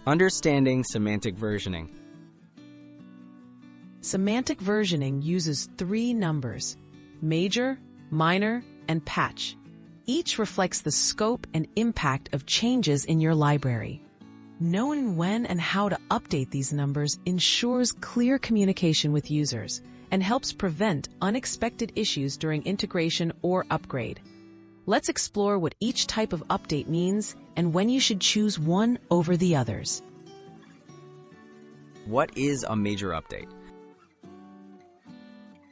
Understanding semantic versioning. Semantic versioning uses 3 numbers: major, minor, and patch. Each reflects the scope and impact of changes in your library. Knowing when and how to update these numbers ensures clear communication with users and helps prevent unexpected issues during integration or upgrade. Let's explore what each type of update means and when you should choose one over the others. What is a major update?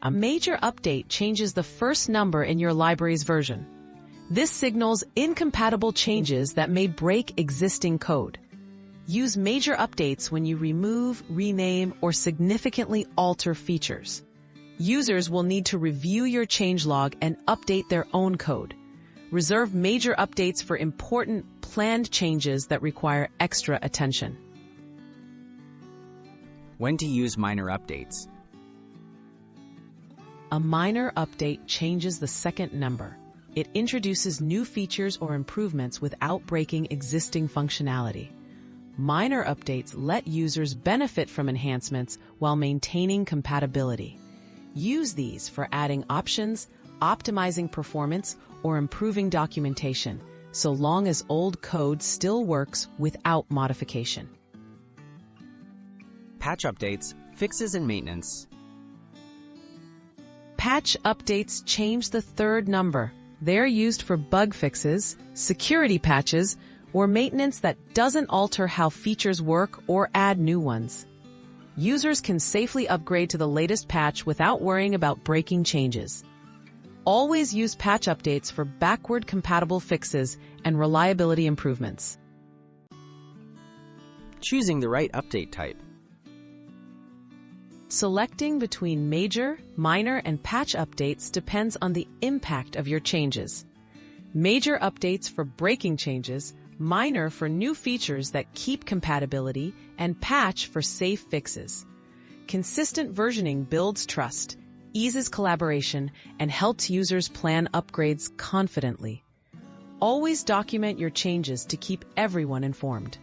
A major update changes the first number in your library's version. This signals incompatible changes that may break existing code. Use major updates when you remove, rename, or significantly alter features. Users will need to review your changelog and update their own code. Reserve major updates for important, planned changes that require extra attention. When to use minor updates? A minor update changes the second number. It introduces new features or improvements without breaking existing functionality. Minor updates let users benefit from enhancements while maintaining compatibility. Use these for adding options, optimizing performance, or improving documentation, so long as old code still works without modification. Patch updates, fixes, and maintenance. Patch updates change the third number. They're used for bug fixes, security patches, or maintenance that doesn't alter how features work or add new ones. Users can safely upgrade to the latest patch without worrying about breaking changes. Always use patch updates for backward-compatible fixes and reliability improvements. Choosing the right update type. Selecting between major, minor, and patch updates depends on the impact of your changes. Major updates for breaking changes, minor for new features that keep compatibility, and patch for safe fixes. Consistent versioning builds trust, eases collaboration, and helps users plan upgrades confidently. Always document your changes to keep everyone informed.